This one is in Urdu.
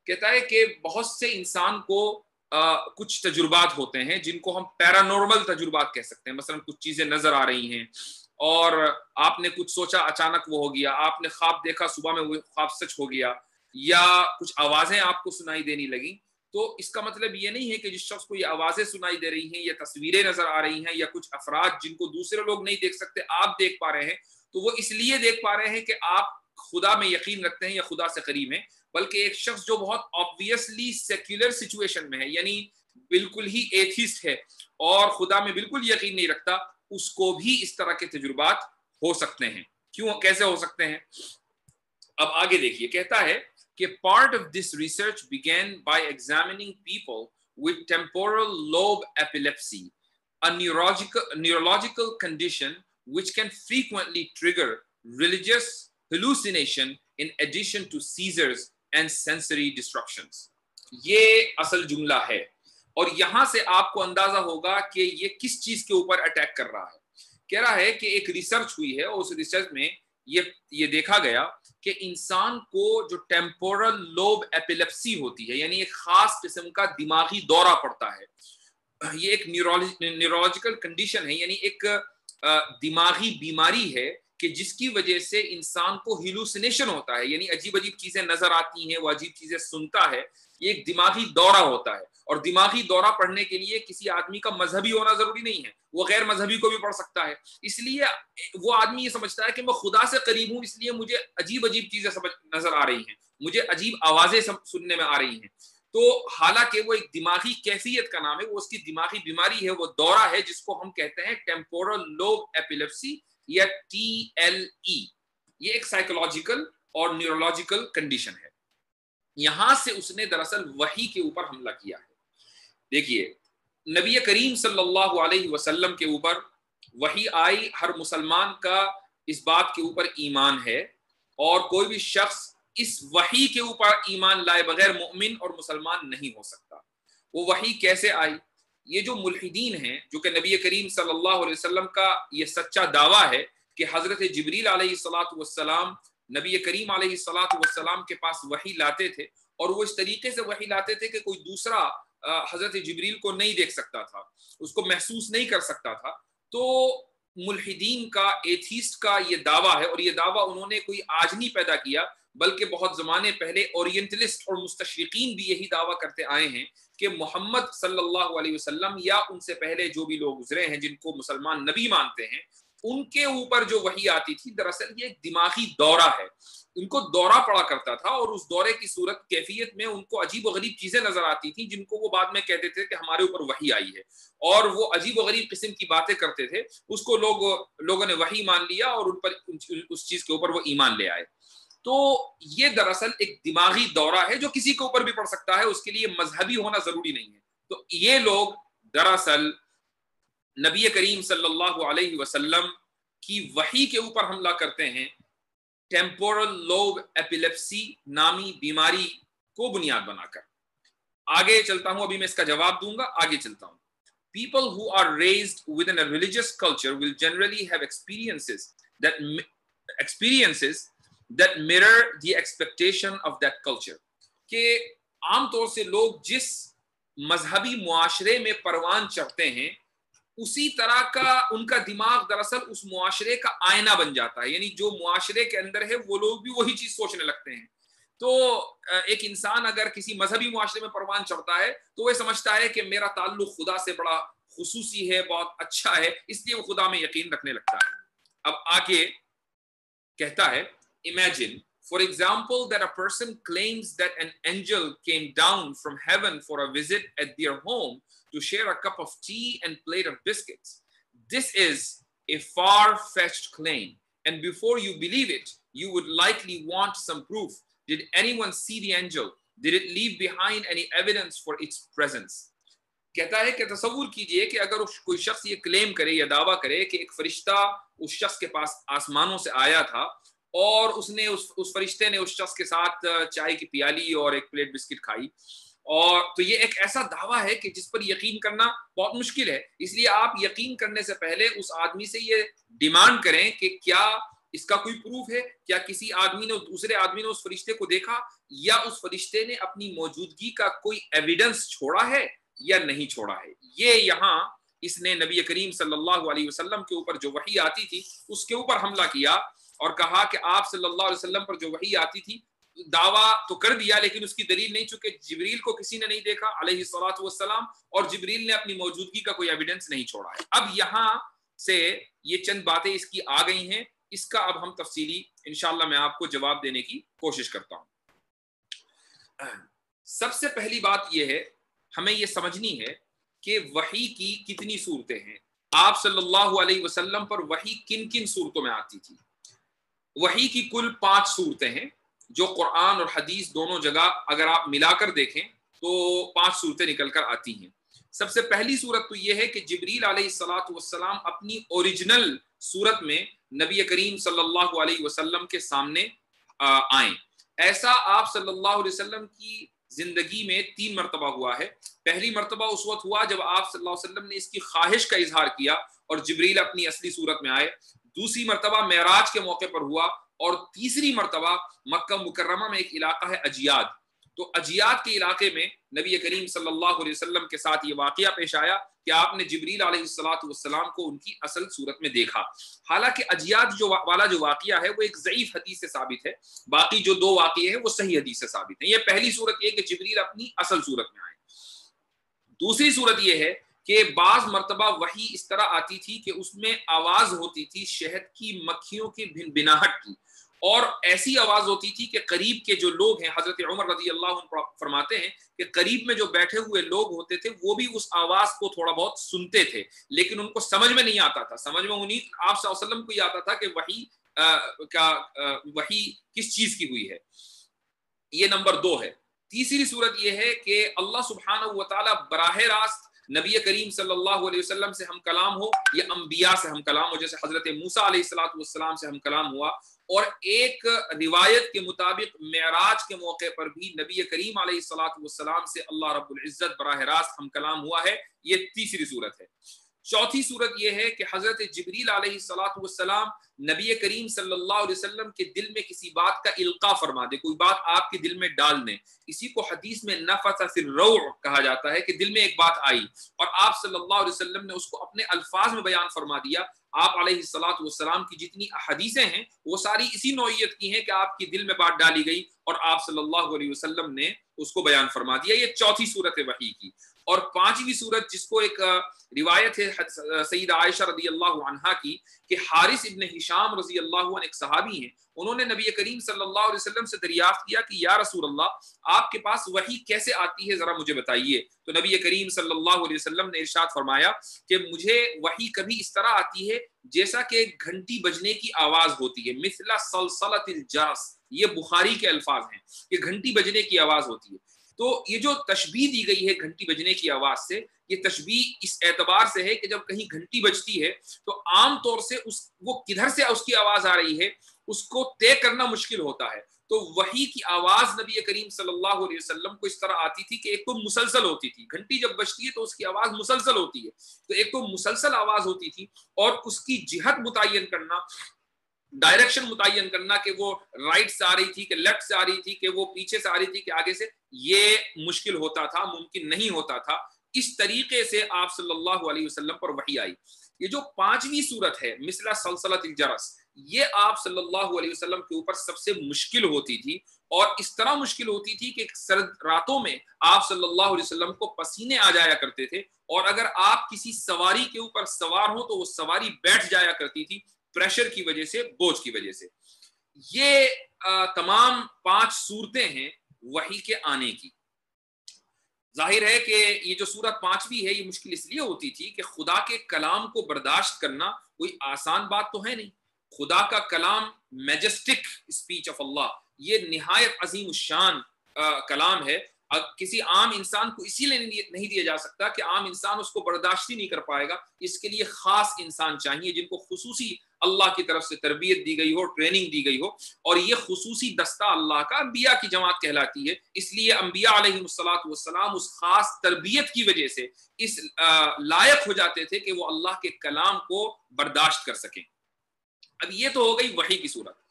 کہتا ہے کہ بہت سے انسان کو کچھ تجربات ہوتے ہیں جن کو ہم پیرانورمل تجربات کہہ سکتے ہیں. مثلا کچھ چیزیں نظر آ رہی ہیں اور آپ نے کچھ سوچا اچانک وہ ہو گیا, آپ نے خواب دیکھا صبح میں وہ خواب سچ ہو گیا, یا کچھ آوازیں آپ کو سنائی دینے لگیں. تو اس کا مطلب یہ نہیں ہے کہ جس شخص کو یہ آوازیں سنائی دے رہی ہیں یا تصویریں نظر آ رہی ہیں یا کچھ افراد جن کو دوسرے لوگ نہیں دیکھ سکتے آپ دیکھ پا رہے ہیں, تو وہ اس لیے دیکھ پا رہے ہیں کہ آپ خدا میں یقین رکھتے ہیں یا خدا سے قریب ہیں. بلکہ ایک شخص جو بہت آبویسلی سیکولر سچویشن میں ہے, یعنی بالکل ہی ایتھیسٹ ہے اور خدا میں بالکل یقین نہیں رکھتا, اس کو بھی اس طرح کے تجربات ہو سکتے ہیں. کیوں, کیسے ہو سکتے ہیں؟ اب آگے دیکھیے, کہتا ہے کہ part of this research began by examining people with temporal lobe epilepsy, a neurological condition which can frequently trigger religious hallucination in addition to seizures and sensory disruptions. یہ اصل جملہ ہے اور یہاں سے آپ کو اندازہ ہوگا کہ یہ کس چیز کے اوپر اٹیک کر رہا ہے. کہہ رہا ہے کہ ایک ریسرچ ہوئی ہے اور اس ریسرچ میں یہ دیکھا گیا کہ انسان کو جو ٹیمپورل لوب ایپیلیپسی ہوتی ہے, یعنی ایک خاص قسم کا دماغی دورہ پڑتا ہے, یہ ایک نیورولوجیکل کنڈیشن ہے, یعنی ایک دماغی بیماری ہے کہ جس کی وجہ سے انسان کو ہیلوسینیشن ہوتا ہے, یعنی عجیب عجیب چیزیں نظر آتی ہیں, وہ عجیب چیزیں سنتا ہے. یہ ایک دماغی دورہ ہوتا ہے, اور دماغی دورہ پڑھنے کے لیے کسی آدمی کا مذہبی ہونا ضروری نہیں ہے, وہ غیر مذہبی کو بھی پڑھ سکتا ہے. اس لیے وہ آدمی یہ سمجھتا ہے کہ میں خدا سے قریب ہوں, اس لیے مجھے عجیب عجیب چیزیں نظر آ رہی ہیں, مجھے عجیب آوازیں سننے میں آ رہی ہیں. تو حالانکہ وہ ایک دماغی کیفیت کا نام ہے, وہ اس کی دماغی بیماری ہے, وہ دورہ ہے جس کو ہم کہتے ہیں ٹیمپورل لوب ایپیلیپسی یا TLE. یہ ایک سائیکولوجیکل اور نیورولوجیکل کنڈیشن ہے. یہاں سے اس نے دراصل وحی کے اوپر حملہ کیا ہے. دیکھیے, نبی کریم صلی اللہ علیہ وسلم کے اوپر وحی آئی, ہر مسلمان کا اس بات کے اوپر ایمان ہے, اور کوئی بھی شخص اس وحی کے اوپر ایمان لائے بغیر مؤمن اور مسلمان نہیں ہو سکتا. وہ وحی کیسے آئی؟ یہ جو ملحدین ہیں, جو کہ نبی کریم صلی اللہ علیہ وسلم کا یہ سچا دعویٰ ہے کہ حضرت جبریل علیہ الصلوۃ والسلام نبی کریم علیہ الصلوۃ والسلام کے پاس وحی لاتے تھے, اور وہ اس طریقے سے وحی لاتے تھے کہ کوئی دوسرا حضرت جبریل کو نہیں دیکھ سکتا تھا, اس کو محسوس نہیں کر سکتا تھا. تو ملحدین کا, ایتھیسٹ کا یہ دعویٰ ہے, اور یہ دعویٰ انہوں نے کوئی آج نہیں پیدا کیا, بلکہ بہت زمانے پہلے اورینٹلسٹ اور مستشرقین بھی یہی دعویٰ کرتے آئے ہیں کہ محمد صلی اللہ علیہ وسلم یا ان سے پہلے جو بھی لوگ گزرے ہیں جن کو مسلمان نبی مانتے ہیں, ان کے اوپر جو وحی آتی تھی دراصل یہ ایک دماغی دورہ ہے. ان کو دورہ پڑا کرتا تھا, اور اس دورے کی صورت کیفیت میں ان کو عجیب و غریب چیزیں نظر آتی تھیں جن کو وہ بعد میں کہتے تھے کہ ہمارے اوپر وحی آئی ہے, اور وہ عجیب و غریب قسم کی باتیں کرتے تھے. اس کو لوگوں نے وحی مان لیا اور ان پر اس چیز کے اوپر وہ ایمان لے آئے. تو یہ دراصل ایک دماغی دورہ ہے جو کسی کے اوپر بھی پڑ سکتا ہے, اس کے لیے مذہبی ہونا ضروری نہیں ہے. تو یہ لوگ دراصل نبی کریم صلی اللہ علیہ وسلم کی وحی کے اوپر حملہ کرتے ہیں ٹیمپورل لوب ایپیلیپسی نامی بیماری کو بنیاد بنا کر. آگے چلتا ہوں, ابھی میں اس کا جواب دوں گا, آگے چلتا ہوں. People who are raised within a religious culture will generally have experiences that mirror the expectation of that culture. کہ عام طور سے لوگ جس مذہبی معاشرے میں پروان چڑھتے ہیں اسی طرح کا ان کا دماغ دراصل اس معاشرے کا آئینہ بن جاتا ہے, یعنی جو معاشرے کے اندر ہے وہ لوگ بھی وہی چیز سوچنے لگتے ہیں. تو ایک انسان اگر کسی مذہبی معاشرے میں پروان چڑھتا ہے تو وہ سمجھتا ہے کہ میرا تعلق خدا سے بڑا خصوصی ہے, بہت اچھا ہے, اس لیے وہ خدا میں یقین رکھنے لگتا ہے. اب آگے کہتا ہے, imagine for example that a person claims that an angel came down from heaven for a visit at their home to share a cup of tea and plate of biscuits. This is a far-fetched claim, and before you believe it, you would likely want some proof. Did anyone see the angel? Did it leave behind any evidence for its presence? کہتا ہے کہ تصور کیجئے کہ اگر کوئی شخص یہ کلیم کرے یا دعویٰ کرے کہ ایک فرشتہ اس شخص کے پاس آسمانوں سے آیا تھا اور اس فرشتے نے اس شخص کے ساتھ چائے کی پیالی اور ایک پلیٹ بسکٹ کھائی, اور تو یہ ایک ایسا دعویٰ ہے کہ جس پر یقین کرنا بہت مشکل ہے. اس لیے آپ یقین کرنے سے پہلے اس آدمی سے یہ ڈیمانڈ کریں کہ کیا اس کا کوئی پروف ہے؟ کیا کسی آدمی نے دوسرے آدمی نے اس فرشتے کو دیکھا، یا اس فرشتے نے اپنی موجودگی کا کوئی ایویڈنس چھوڑا ہے یا نہیں چھوڑا ہے؟ یہ یہاں اس نے نبی کریم صلی اللہ علیہ وسلم کے اوپر جو وحی آتی تھی اس کے اوپر حملہ کیا اور کہا کہ آپ صلی اللہ علیہ وسلم پر جو وحی آتی تھی دعویٰ تو کر دیا لیکن اس کی دلیل نہیں، چونکہ جبریل کو کسی نے نہیں دیکھا علیہ الصلوۃ والسلام، اور جبریل نے اپنی موجودگی کا کوئی ایویڈنس نہیں چھوڑا ہے۔ اب یہاں سے یہ چند باتیں اس کی آ گئی ہیں، اس کا اب ہم تفصیلی انشاءاللہ میں آپ کو جواب دینے کی کوشش کرتا ہوں۔ سب سے پہلی بات یہ ہے، ہمیں یہ سمجھنی ہے کہ وحی کی کتنی صورتیں ہیں، آپ صلی اللہ علیہ وسلم پر وحی کن کن صورتوں میں آتی تھی۔ وحی کی کل 5 صورتیں ہیں جو قرآن اور حدیث دونوں جگہ اگر آپ ملا کر دیکھیں تو 5 صورتیں نکل کر آتی ہیں۔ سب سے پہلی صورت تو یہ ہے کہ جبریل علیہ الصلوۃ والسلام اپنی اوریجنل صورت میں نبی کریم صلی اللہ علیہ وسلم کے سامنے آئیں۔ ایسا آپ صلی اللہ علیہ وسلم کی زندگی میں 3 مرتبہ ہوا ہے۔ پہلی مرتبہ اس وقت ہوا جب آپ صلی اللہ علیہ وسلم نے اس کی خواہش کا اظہار کیا اور جبریل اپنی اصلی صورت میں آئے۔ دوسری مرتبہ معراج کے موقع پر ہوا، اور تیسری مرتبہ مکہ مکرمہ میں ایک علاقہ ہے اجیاد، تو اجیاد کے علاقے میں نبی کریم صلی اللہ علیہ وسلم کے ساتھ یہ واقعہ پیش آیا کہ آپ نے جبریل علیہ الصلوۃ والسلام کو ان کی اصل صورت میں دیکھا۔ حالانکہ اجیاد جو واقعہ ہے وہ ایک ضعیف حدیث سے ثابت ہے، باقی جو 2 واقعے ہیں وہ صحیح حدیث سے ثابت ہیں۔ یہ پہلی صورت یہ کہ جبریل اپنی اصل صورت میں آئے۔ دوسری صورت یہ ہے کہ بعض مرتبہ وحی اس طرح آتی تھی کہ اس میں آواز ہوتی تھی شہد کی مکھیوں کی بھنبھناہٹ کی، اور ایسی آواز ہوتی تھی کہ قریب کے جو لوگ ہیں، حضرت عمر رضی اللہ عنہ فرماتے ہیں کہ قریب میں جو بیٹھے ہوئے لوگ ہوتے تھے وہ بھی اس آواز کو تھوڑا بہت سنتے تھے لیکن ان کو سمجھ میں نہیں آتا تھا، سمجھ میں انہیں آپ صلی اللہ علیہ وسلم کو یہ آتا تھا کہ وحی کس چیز کی ہوئی ہے۔ یہ نمبر 2 ہے۔ تیسری صورت یہ ہے کہ اللہ سبحانہ و تعالی براہ راست نبی کریم صلی اللہ علیہ وسلم سے ہم کلام ہو یا انبیاء سے ہم کلام ہو، جیسے حضرت موسیٰ علیہ السلام سے ہم کلام ہوا، اور ایک روایت کے مطابق معراج کے موقع پر بھی نبی کریم علیہ السلام سے اللہ رب العزت براہ راست ہم کلام ہوا ہے۔ یہ تیسری صورت ہے۔ چوتھی صورت یہ ہے کہ حضرت جبریل علیہ السلام نبی کریم صلی اللہ علیہ وسلم کے دل میں کسی بات کا القاء فرما دے، کوئی بات آپ کے دل میں ڈال دیں، اسی کو حدیث میں نفث فی الروع کہا جاتا ہے کہ دل میں ایک بات آئی اور آپ صلی اللہ علیہ وسلم نے اس کو اپنے الفاظ میں بیان فرما دیا۔ آپ علیہ السلام کی جتنی احادیثیں ہیں وہ ساری اسی نوعیت کی ہیں کہ آپ کی دل میں بات ڈالی گئی اور آپ صلی اللہ علیہ وسلم نے اس کو بیان فرما دیا۔ یہ چوتھی صورت ہے وحی کی۔ اور 5ویں صورت جس کو ایک روایت ہے سیدہ عائشہ رضی اللہ عنہا کی کہ حارث ابن ہشام رضی اللہ عنہ ایک صحابی ہیں، انہوں نے نبی کریم صلی اللہ علیہ وسلم سے دریافت کیا کہ یا رسول اللہ آپ کے پاس وحی کیسے آتی ہے، ذرا مجھے بتائیے۔ تو نبی کریم صلی اللہ علیہ وسلم نے ارشاد فرمایا کہ مجھے وحی کبھی اس طرح آتی ہے جیسا کہ گھنٹی بجنے کی آواز ہوتی ہے، مثل سلسلۃ الجرس، یہ بخاری کے الفاظ ہیں کہ گھنٹی بجنے کی آواز ہوتی ہے۔ تو یہ جو تشبیہ دی گئی ہے گھنٹی بجنے کی آواز سے، یہ تشبیہ اس اعتبار سے ہے کہ جب کہیں گھنٹی بجتی ہے تو عام طور سے وہ کدھر سے اس کی آواز آ رہی ہے اس کو طے کرنا مشکل ہوتا ہے۔ تو وحی کی آواز نبی کریم صلی اللہ علیہ وسلم کو اس طرح آتی تھی کہ ایک تو مسلسل ہوتی تھی، گھنٹی جب بجتی ہے تو اس کی آواز مسلسل ہوتی ہے، تو ایک تو مسلسل آواز ہوتی تھی اور اس کی جہت متعین کرنا، ڈائریکشن متعین کرنا کہ وہ رائٹ سے آ رہی تھی کہ لیفٹ سے آ رہی تھی کہ وہ پیچھے سے آ رہی تھی کہ آگے سے، یہ مشکل ہوتا تھا، ممکن نہیں ہوتا تھا۔ اس طریقے سے آپ صلی اللہ علیہ وسلم پر وحی آئی۔ یہ جو 5ویں صورت ہے مثل سلسلۃ الجرس، یہ آپ صلی اللہ علیہ وسلم کے اوپر سب سے مشکل ہوتی تھی، اور اس طرح مشکل ہوتی تھی کہ سرد راتوں میں آپ صلی اللہ علیہ وسلم کو پسینے آ جایا کرتے تھے، اور اگر آپ کسی سواری کے اوپر سوار ہو تو وہ سواری بیٹھ جایا کرتی تھی پریشر کی وجہ سے، بوجھ کی وجہ سے۔ یہ تمام 5 صورتیں ہیں وحی کے آنے کی۔ ظاہر ہے کہ یہ جو سورت 5ویں ہے یہ مشکل اس لیے ہوتی تھی کہ خدا کے کلام کو برداشت کرنا کوئی آسان بات تو ہے نہیں۔ خدا کا کلام میجسٹک اسپیچ آف اللہ، یہ نہایت عظیم الشان کلام ہے۔ کسی عام انسان کو اسی لیے نہیں دیا جا سکتا کہ عام انسان اس کو برداشت ہی نہیں کر پائے گا، اس کے لیے خاص انسان چاہیے جن کو خصوصی اللہ کی طرف سے تربیت دی گئی ہو، ٹریننگ دی گئی ہو، اور یہ خصوصی دستہ اللہ کا انبیاء کی جماعت کہلاتی ہے۔ اس لیے انبیاء علیہ السلام اس خاص تربیت کی وجہ سے اس لائق ہو جاتے تھے کہ وہ اللہ کے کلام کو برداشت کر سکیں۔ اب یہ تو ہو گئی وحی کی صورت.